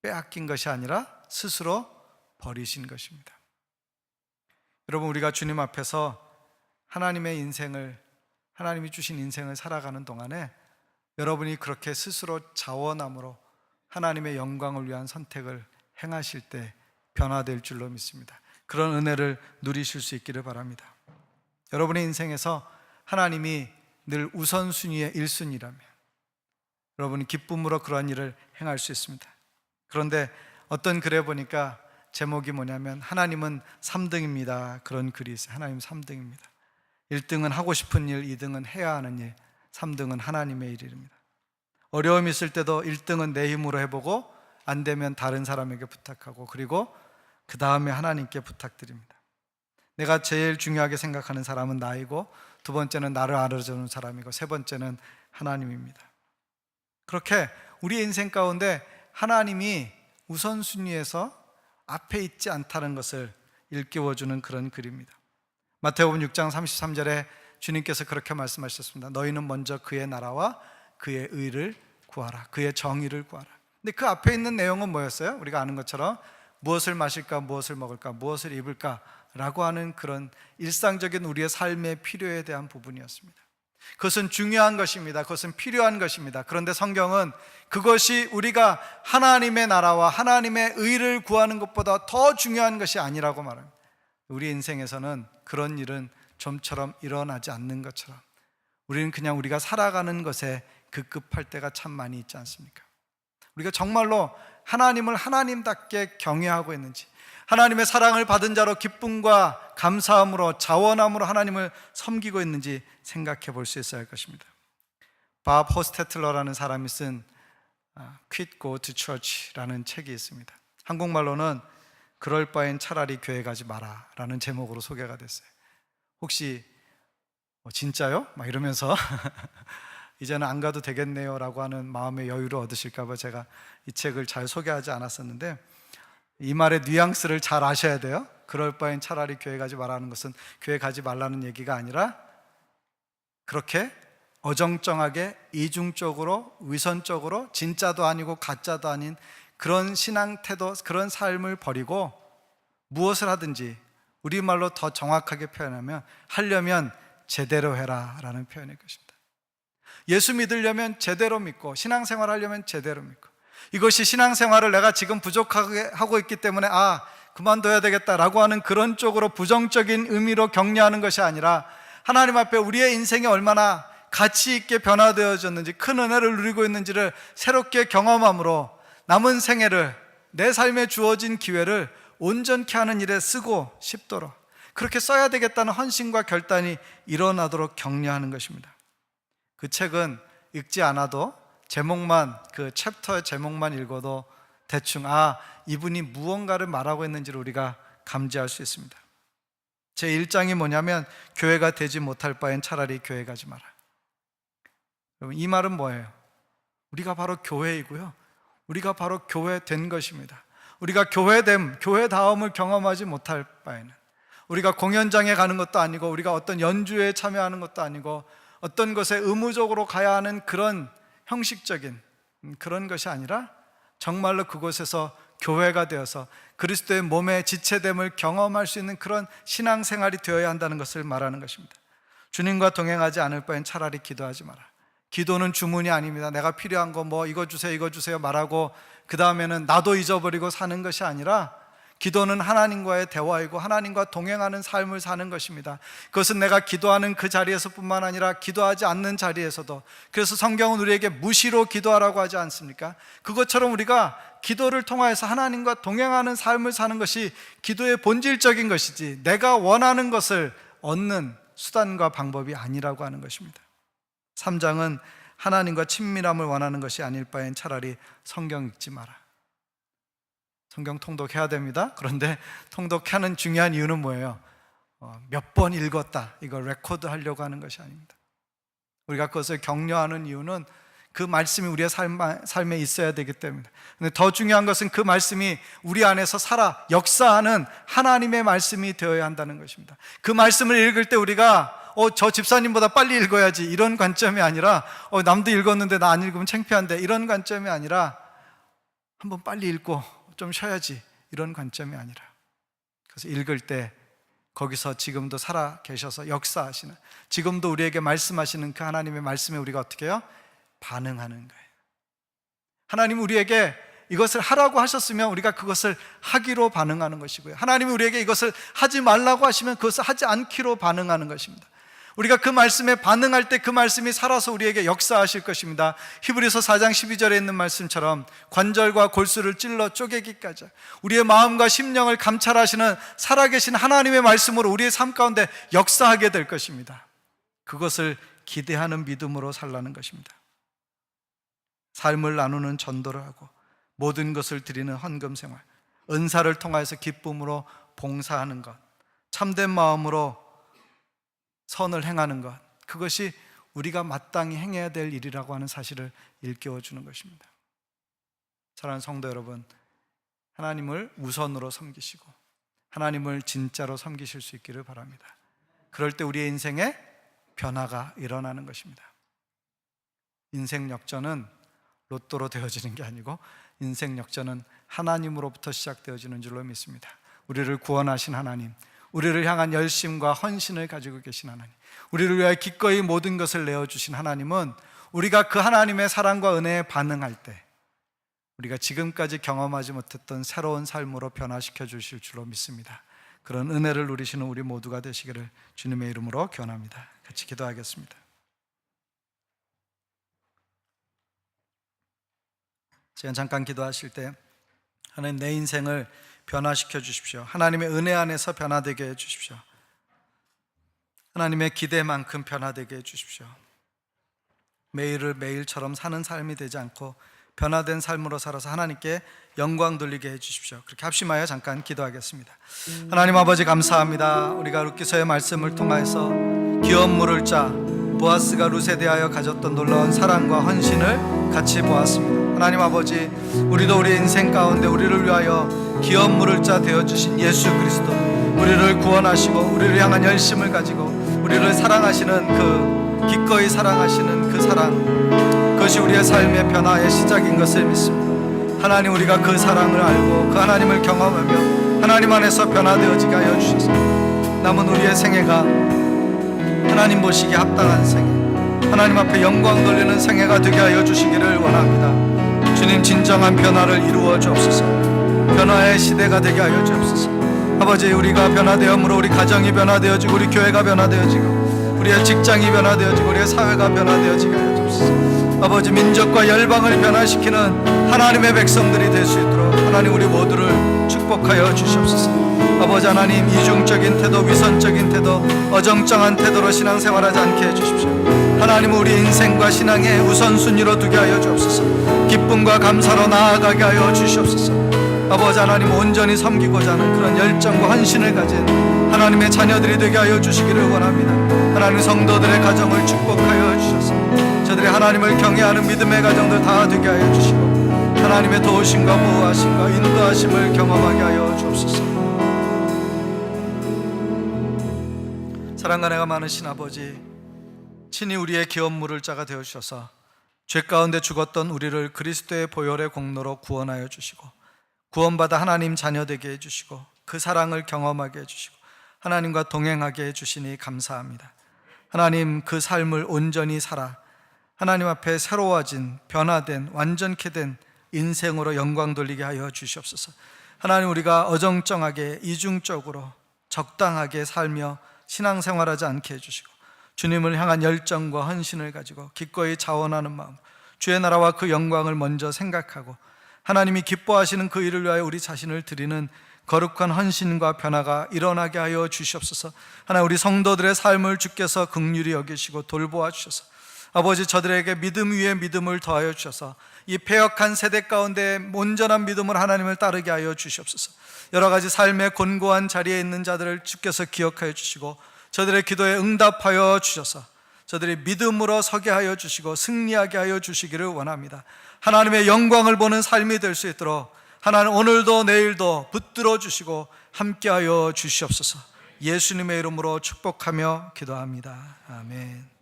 빼앗긴 것이 아니라 스스로 버리신 것입니다. 여러분, 우리가 주님 앞에서 하나님의 인생을, 하나님이 주신 인생을 살아가는 동안에 여러분이 그렇게 스스로 자원함으로 하나님의 영광을 위한 선택을 행하실 때 변화될 줄로 믿습니다. 그런 은혜를 누리실 수 있기를 바랍니다. 여러분의 인생에서 하나님이 늘 우선순위의 1순위라면 여러분이 기쁨으로 그러한 일을 행할 수 있습니다. 그런데 어떤 글에 보니까 제목이 뭐냐면 하나님은 3등입니다. 그런 글이 있어요. 하나님 3등입니다. 1등은 하고 싶은 일, 2등은 해야 하는 일, 3등은 하나님의 일입니다. 어려움이 있을 때도 1등은 내 힘으로 해보고 안 되면 다른 사람에게 부탁하고 그리고 그 다음에 하나님께 부탁드립니다. 내가 제일 중요하게 생각하는 사람은 나이고 두 번째는 나를 알아주는 사람이고 세 번째는 하나님입니다. 그렇게 우리 인생 가운데 하나님이 우선순위에서 앞에 있지 않다는 것을 일깨워주는 그런 글입니다. 마태복음 6장 33절에 주님께서 그렇게 말씀하셨습니다. 너희는 먼저 그의 나라와 그의 의를 구하라. 그의 정의를 구하라. 근데 그 앞에 있는 내용은 뭐였어요? 우리가 아는 것처럼 무엇을 마실까, 무엇을 먹을까, 무엇을 입을까 라고 하는 그런 일상적인 우리의 삶의 필요에 대한 부분이었습니다. 그것은 중요한 것입니다. 그것은 필요한 것입니다. 그런데 성경은 그것이 우리가 하나님의 나라와 하나님의 의를 구하는 것보다 더 중요한 것이 아니라고 말합니다. 우리 인생에서는 그런 일은 좀처럼 일어나지 않는 것처럼 우리는 그냥 우리가 살아가는 것에 급급할 때가 참 많이 있지 않습니까? 우리가 정말로 하나님을 하나님답게 경외하고 있는지, 하나님의 사랑을 받은 자로 기쁨과 감사함으로 자원함으로 하나님을 섬기고 있는지 생각해 볼 수 있어야 할 것입니다. 밥 호스테틀러라는 사람이 쓴 Quit Go to Church라는 책이 있습니다. 한국말로는 그럴 바엔 차라리 교회 가지 마라 라는 제목으로 소개가 됐어요. 혹시 진짜요? 막 이러면서 이제는 안 가도 되겠네요 라고 하는 마음의 여유를 얻으실까 봐 제가 이 책을 잘 소개하지 않았었는데, 이 말의 뉘앙스를 잘 아셔야 돼요. 그럴 바엔 차라리 교회 가지 말라는 것은 교회 가지 말라는 얘기가 아니라, 그렇게 어정쩡하게 이중적으로 위선적으로 진짜도 아니고 가짜도 아닌 그런 신앙 태도, 그런 삶을 버리고 무엇을 하든지, 우리말로 더 정확하게 표현하면 하려면 제대로 해라 라는 표현일 것입니다. 예수 믿으려면 제대로 믿고, 신앙생활 하려면 제대로 믿고, 이것이 신앙생활을 내가 지금 부족하게 하고 있기 때문에 그만둬야 되겠다라고 하는 그런 쪽으로 부정적인 의미로 격려하는 것이 아니라, 하나님 앞에 우리의 인생이 얼마나 가치 있게 변화되어졌는지, 큰 은혜를 누리고 있는지를 새롭게 경험함으로 남은 생애를, 내 삶에 주어진 기회를 온전케 하는 일에 쓰고 싶도록, 그렇게 써야 되겠다는 헌신과 결단이 일어나도록 격려하는 것입니다. 그 책은 읽지 않아도 제목만, 그 챕터의 제목만 읽어도 대충 이분이 무언가를 말하고 있는지를 우리가 감지할 수 있습니다. 제 1장이 뭐냐면, 교회가 되지 못할 바엔 차라리 교회 가지 마라. 여러분, 이 말은 뭐예요? 우리가 바로 교회이고요, 우리가 바로 교회 된 것입니다. 우리가 교회됨, 교회다움을 경험하지 못할 바에는, 우리가 공연장에 가는 것도 아니고, 우리가 어떤 연주에 참여하는 것도 아니고, 어떤 것에 의무적으로 가야 하는 그런 형식적인 그런 것이 아니라, 정말로 그곳에서 교회가 되어서 그리스도의 몸의 지체됨을 경험할 수 있는 그런 신앙생활이 되어야 한다는 것을 말하는 것입니다. 주님과 동행하지 않을 바엔 차라리 기도하지 마라. 기도는 주문이 아닙니다. 내가 필요한 거 이거 주세요 이거 주세요 말하고 그 다음에는 나도 잊어버리고 사는 것이 아니라, 기도는 하나님과의 대화이고 하나님과 동행하는 삶을 사는 것입니다. 그것은 내가 기도하는 그 자리에서뿐만 아니라 기도하지 않는 자리에서도, 그래서 성경은 우리에게 무시로 기도하라고 하지 않습니까? 그것처럼 우리가 기도를 통하여서 하나님과 동행하는 삶을 사는 것이 기도의 본질적인 것이지, 내가 원하는 것을 얻는 수단과 방법이 아니라고 하는 것입니다. 3장은 하나님과 친밀함을 원하는 것이 아닐 바엔 차라리 성경 읽지 마라. 성경 통독해야 됩니다. 그런데 통독하는 중요한 이유는 뭐예요? 몇 번 읽었다, 이걸 레코드 하려고 하는 것이 아닙니다. 우리가 그것을 격려하는 이유는 그 말씀이 우리의 삶에 있어야 되기 때문에. 근데 더 중요한 것은 그 말씀이 우리 안에서 살아 역사하는 하나님의 말씀이 되어야 한다는 것입니다. 그 말씀을 읽을 때 우리가 저 집사님보다 빨리 읽어야지, 이런 관점이 아니라 남도 읽었는데 나 안 읽으면 창피한데, 이런 관점이 아니라 한번 빨리 읽고 좀 쉬어야지, 이런 관점이 아니라, 그래서 읽을 때 거기서 지금도 살아 계셔서 역사하시는, 지금도 우리에게 말씀하시는 그 하나님의 말씀에 우리가 어떻게 해요? 반응하는 거예요. 하나님 우리에게 이것을 하라고 하셨으면 우리가 그것을 하기로 반응하는 것이고요, 하나님이 우리에게 이것을 하지 말라고 하시면 그것을 하지 않기로 반응하는 것입니다. 우리가 그 말씀에 반응할 때 그 말씀이 살아서 우리에게 역사하실 것입니다. 히브리서 4장 12절에 있는 말씀처럼 관절과 골수를 찔러 쪼개기까지 우리의 마음과 심령을 감찰하시는 살아계신 하나님의 말씀으로 우리의 삶 가운데 역사하게 될 것입니다. 그것을 기대하는 믿음으로 살라는 것입니다. 삶을 나누는 전도를 하고 모든 것을 드리는 헌금 생활, 은사를 통하여서 기쁨으로 봉사하는 것, 참된 마음으로 선을 행하는 것, 그것이 우리가 마땅히 행해야 될 일이라고 하는 사실을 일깨워 주는 것입니다. 사랑하는 성도 여러분, 하나님을 우선으로 섬기시고 하나님을 진짜로 섬기실 수 있기를 바랍니다. 그럴 때 우리의 인생에 변화가 일어나는 것입니다. 인생 역전은 로또로 되어지는 게 아니고, 인생 역전은 하나님으로부터 시작되어지는 줄로 믿습니다. 우리를 구원하신 하나님, 우리를 향한 열심과 헌신을 가지고 계신 하나님, 우리를 위하여 기꺼이 모든 것을 내어주신 하나님은, 우리가 그 하나님의 사랑과 은혜에 반응할 때 우리가 지금까지 경험하지 못했던 새로운 삶으로 변화시켜 주실 줄로 믿습니다. 그런 은혜를 누리시는 우리 모두가 되시기를 주님의 이름으로 기원합니다. 같이 기도하겠습니다. 지금 잠깐 기도하실 때, 하나님 내 인생을 변화시켜 주십시오. 하나님의 은혜 안에서 변화되게 해 주십시오. 하나님의 기대만큼 변화되게 해 주십시오. 매일을 매일처럼 사는 삶이 되지 않고 변화된 삶으로 살아서 하나님께 영광 돌리게 해주십시오. 그렇게 합심하여 잠깐 기도하겠습니다. 하나님 아버지 감사합니다. 우리가 룻기서의 말씀을 통하여서 기업 물을 자 보아스가 룻에 대하여 가졌던 놀라운 사랑과 헌신을 같이 보았습니다. 하나님 아버지, 우리도 우리 인생 가운데 우리를 위하여 기업 물을 자 되어주신 예수 그리스도, 우리를 구원하시고 우리를 향한 열심을 가지고 우리를 사랑하시는 기꺼이 사랑하시는 그 사랑, 그것이 우리의 삶의 변화의 시작인 것을 믿습니다. 하나님, 우리가 그 사랑을 알고 그 하나님을 경험하며 하나님 안에서 변화되어지게 하여 주셔서 남은 우리의 생애가 하나님 보시기에 합당한 생애, 하나님 앞에 영광 돌리는 생애가 되게 하여 주시기를 원합니다. 주님, 진정한 변화를 이루어 주옵소서. 변화의 시대가 되게 하여 주옵소서. 아버지, 우리가 변화되었으므로 우리 가정이 변화되어지고 우리 교회가 변화되어지고 우리의 직장이 변화되어지고 우리의 사회가 변화되어지게 하여 주옵소서. 아버지, 민족과 열방을 변화시키는 하나님의 백성들이 될 수 있도록 하나님 우리 모두를 축복하여 주시옵소서. 아버지 하나님, 이중적인 태도, 위선적인 태도, 어정쩡한 태도로 신앙생활하지 않게 해주십시오. 하나님, 우리 인생과 신앙의 우선순위로 두게 하여 주옵소서. 기쁨과 감사로 나아가게 하여 주시옵소서. 아버지 하나님, 온전히 섬기고자 하는 그런 열정과 헌신을 가진 하나님의 자녀들이 되게 하여 주시기를 원합니다. 하나님, 성도들의 가정을 축복하여 주셔서 저들이 하나님을 경외하는 믿음의 가정들 다 되게 하여 주시고 하나님의 도우심과 보호하심과 인도하심을 경험하게 하여 주옵소서. 사랑과 은혜가 많으신 아버지, 친히 우리의 기업 물을 자가 되어주셔서 죄 가운데 죽었던 우리를 그리스도의 보혈의 공로로 구원하여 주시고 구원받아 하나님 자녀 되게 해주시고 그 사랑을 경험하게 해주시고 하나님과 동행하게 해주시니 감사합니다. 하나님, 그 삶을 온전히 살아 하나님 앞에 새로워진, 변화된, 완전케 된 인생으로 영광 돌리게 하여 주시옵소서. 하나님, 우리가 어정쩡하게 이중적으로 적당하게 살며 신앙생활하지 않게 해주시고 주님을 향한 열정과 헌신을 가지고 기꺼이 자원하는 마음, 주의 나라와 그 영광을 먼저 생각하고 하나님이 기뻐하시는 그 일을 위하여 우리 자신을 드리는 거룩한 헌신과 변화가 일어나게 하여 주시옵소서. 하나님, 우리 성도들의 삶을 주께서 긍휼히 여기시고 돌보아 주셔서 아버지, 저들에게 믿음 위에 믿음을 더하여 주셔서 이 패역한 세대 가운데 온전한 믿음을 하나님을 따르게 하여 주시옵소서. 여러 가지 삶의 곤고한 자리에 있는 자들을 주께서 기억하여 주시고 저들의 기도에 응답하여 주셔서 저들이 믿음으로 서게 하여 주시고 승리하게 하여 주시기를 원합니다. 하나님의 영광을 보는 삶이 될 수 있도록 하나님, 오늘도 내일도 붙들어 주시고 함께하여 주시옵소서. 예수님의 이름으로 축복하며 기도합니다. 아멘.